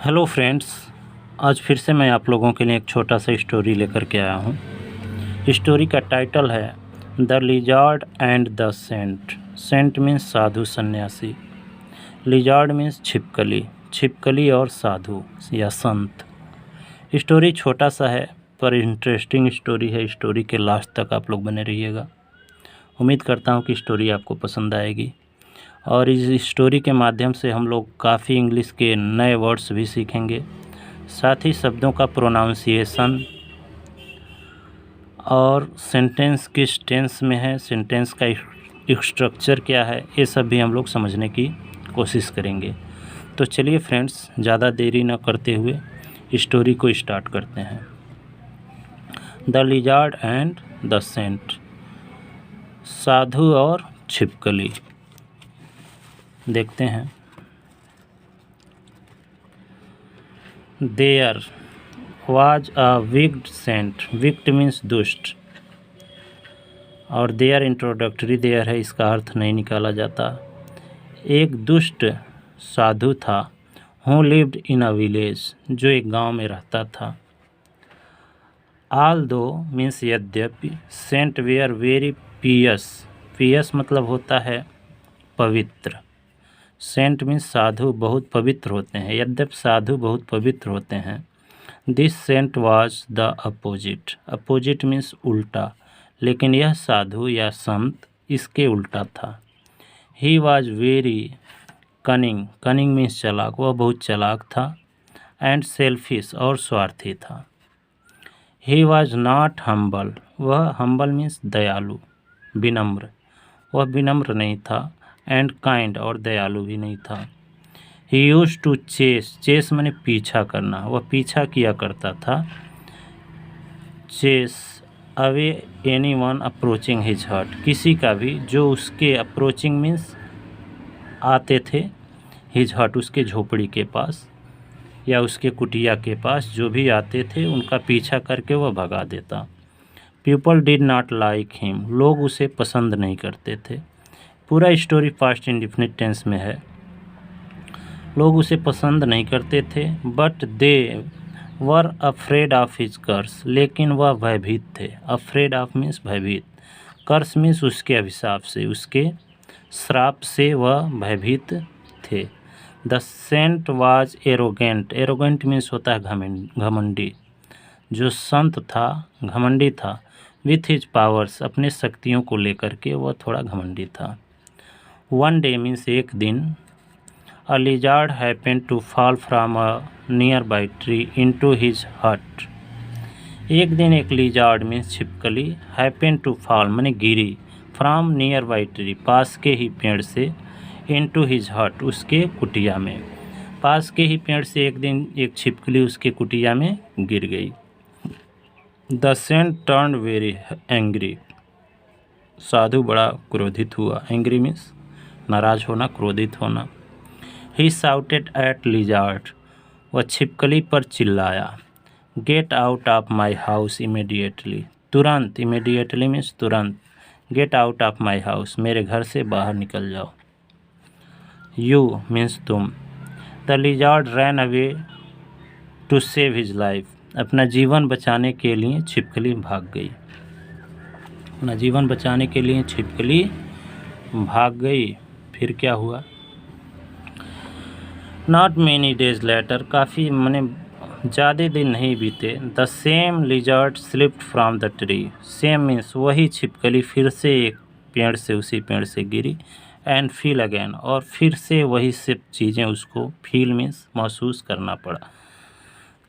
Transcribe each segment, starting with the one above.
Hello friends, आज फिर से मैं आप लोगों के लिए एक छोटा सा स्टोरी लेकर के आया हूँ। स्टोरी का टाइटल है the lizard and the saint. Saint means साधु सन्यासी, लिजार्ड मीन्स छिपकली, छिपकली और साधु या संत। स्टोरी छोटा सा है पर इंटरेस्टिंग स्टोरी है। स्टोरी के लास्ट तक आप लोग बने रहिएगा। उम्मीद करता हूँ कि स्टोरी आपको पसंद आएगी और इस स्टोरी के माध्यम से हम लोग काफ़ी इंग्लिश के नए वर्ड्स भी सीखेंगे, साथ ही शब्दों का प्रोनाउंसिएशन और सेंटेंस किस टेंस में है, सेंटेंस का स्ट्रक्चर क्या है, ये सब भी हम लोग समझने की कोशिश करेंगे। तो चलिए फ्रेंड्स, ज़्यादा देरी न करते हुए स्टोरी को स्टार्ट करते हैं। The lizard and the saint, साधु और छिपकली। देखते हैं। There was a wicked saint. Wicked means दुष्ट, और देयर इंट्रोडक्टरी देयर है, इसका अर्थ नहीं निकाला जाता। एक दुष्ट साधु था, who lived in a village, जो एक गांव में रहता था। ऑल दो मीन्स यद्यपि, सेंट वेयर वेरी पियस। पियस मतलब होता है पवित्र। सेंट मीन्स साधु बहुत पवित्र होते हैं, यद्यपि साधु बहुत पवित्र होते हैं। This saint was the opposite. Opposite means उल्टा, लेकिन यह साधु या संत इसके उल्टा था। He was very cunning. Cunning means चालाक, वह बहुत चालाक था। एंड सेल्फिश और स्वार्थी था। He was not humble. वह हम्बल मीन्स दयालु, विनम्र, वह विनम्र नहीं था। एंड काइंड और दयालु भी नहीं था। He use to chase. Chase माने पीछा करना, वह पीछा किया करता था। Chase away any one approaching his hut. किसी का भी जो उसके अप्रोचिंग मीन्स आते थे, हिज हट उसके झोपड़ी के पास या उसके कुटिया के पास जो भी आते थे उनका पीछा करके वह भगा देता। People did not like him. लोग उसे पसंद नहीं करते थे। पूरा स्टोरी पास्ट इंडिफिनिट टेंस में है। लोग उसे पसंद नहीं करते थे। But they were afraid of his curse. लेकिन वह भयभीत थे। अफ्रेड ऑफ मीन्स भयभीत, कर्स मीन्स उसके अभिशाप से, उसके श्राप से वह भयभीत थे। The saint was arrogant. Arrogant means होता है घमंडी। जो संत था घमंडी था। विथ हिज पावर्स, अपने शक्तियों को लेकर के वह थोड़ा घमंडी था। वन डे मीन्स एक दिन। A lizard happened to fall from a nearby tree into his hut. एक दिन एक लिजार्ड मीन्स छिपकली, हैपेंड टू फॉल माने गिरी, फ्रॉम नियर बाई ट्री पास के ही पेड़ से, इनटू हिज हट उसके कुटिया में। पास के ही पेड़ से एक दिन एक छिपकली उसके कुटिया में गिर गई। The saint turn very angry. साधु बड़ा क्रोधित हुआ। एंग्री मीन्स नाराज होना, क्रोधित होना। He shouted at lizard. वह छिपकली पर चिल्लाया। Get out of my house immediately. तुरंत, इमीडिएटली मीन्स तुरंत। Get out of my house, मेरे घर से बाहर निकल जाओ। यू मीन्स तुम। The lizard ran away to save his life. अपना जीवन बचाने के लिए छिपकली भाग गई। अपना जीवन बचाने के लिए छिपकली भाग गई। फिर क्या हुआ? नॉट मेनी डेज लेटर, काफ़ी माने ज़्यादा दिन नहीं बीते। The same lizard slipped from the tree. Same means वही छिपकली फिर से एक पेड़ से, उसी पेड़ से गिरी। एंड फील अगेन, और फिर से वही सब चीज़ें उसको, फील मीन्स महसूस करना पड़ा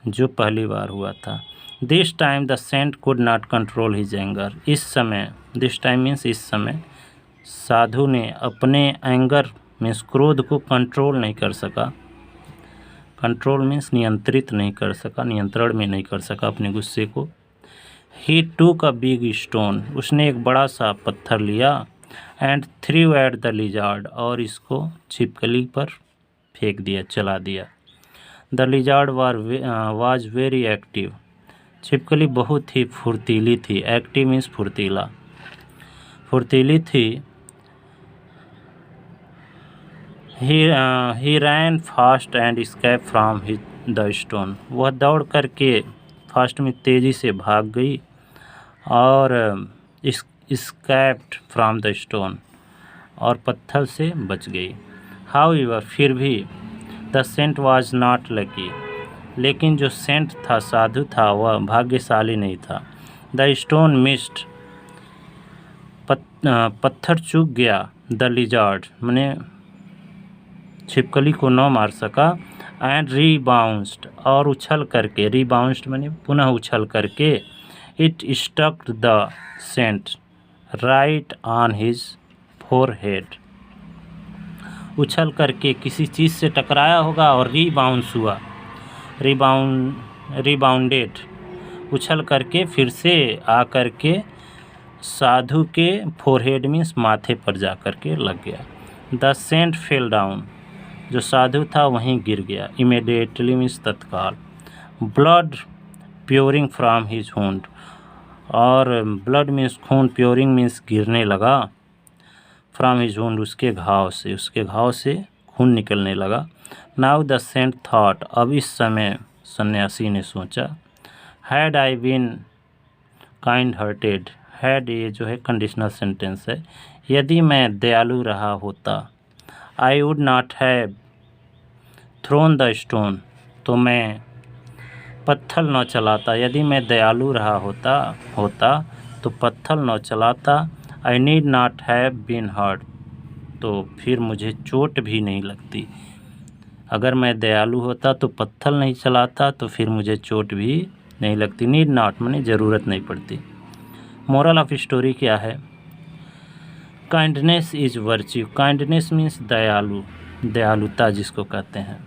जो पहली बार हुआ था। This time the saint could not control his anger. इस समय, दिस टाइम मीन्स इस समय, साधु ने अपने एंगर मीन्स क्रोध को कंट्रोल नहीं कर सका। कंट्रोल मीन्स नियंत्रित नहीं कर सका, नियंत्रण में नहीं कर सका अपने गुस्से को। ही टूक अ बिग स्टोन। उसने एक बड़ा सा पत्थर लिया। And through at the lizard, और इसको छिपकली पर फेंक दिया, चला दिया। The lizard was very active. छिपकली बहुत ही फुर्तीली थी। एक्टिव मीन्स फुर्तीला, फुर्तीली थी। He ran fast and escaped from the stone, वह दौड़ करके फास्ट में तेज़ी से भाग गई और escaped फ्रॉम द स्टोन, और पत्थर से बच गई। हाउएवर, फिर भी the saint was not lucky, लेकिन जो सेंट था, साधु था, वह भाग्यशाली नहीं था। द स्टोन मिस्ड, पत्थर चूक गया। द लिजार्ड, माने छिपकली को न मार सका। एंड रीबाउंस्ड, और उछल करके, रीबाउंस्ड माने पुनः उछल करके, it stuck the saint right on his forehead, उछल करके किसी चीज़ से टकराया होगा और रीबाउंस हुआ, रिबाउंडेड, उछल करके फिर से आ करके साधु के फोरहेड मीन्स माथे पर जा कर के लग गया। द सेंट फेल डाउन, जो साधु था वहीं गिर गया। इमीडिएटली मीन्स तत्काल। ब्लड प्योरिंग फ्रॉम हिज वुंड, और ब्लड मीन्स खून, प्योरिंग मीन्स गिरने लगा, फ्रॉम हिज वुंड उसके घाव से खून निकलने लगा। नाउ द सेंट थॉट, अब इस समय सन्यासी ने सोचा, had I been kind hearted, had ये जो है कंडीशनल सेंटेंस है, यदि मैं दयालु रहा होता, I would not have thrown the stone, तो मैं पत्थर न चलाता। यदि मैं दयालु रहा होता तो पत्थर न चलाता। I need not have been hurt, तो फिर मुझे चोट भी नहीं लगती। अगर मैं दयालु होता तो पत्थर नहीं चलाता, तो फिर मुझे चोट भी नहीं लगती। नीड नॉट माने ज़रूरत नहीं पड़ती। मोरल ऑफ स्टोरी क्या है? Kindness is virtue, kindness means दयालु, दयालुता जिसको कहते हैं।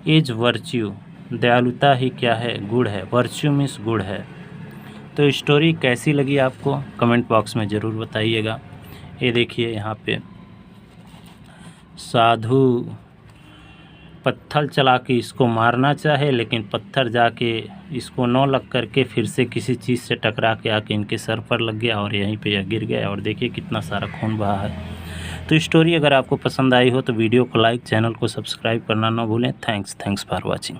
इज वर्च्यू, दयालुता ही क्या है? गुण है। वर्च्यू मीन्स गुण है। तो स्टोरी कैसी लगी आपको कमेंट बॉक्स में ज़रूर बताइएगा। ये देखिए यहाँ पे साधु पत्थर चला के इसको मारना चाहे, लेकिन पत्थर जाके इसको न लग करके फिर से किसी चीज़ से टकरा के आके इनके सर पर लग गया और यहीं पे यह गिर गया, और देखिए कितना सारा खून बहा है। तो स्टोरी अगर आपको पसंद आई हो तो वीडियो को लाइक, चैनल को सब्सक्राइब करना ना भूलें। Thanks for watching.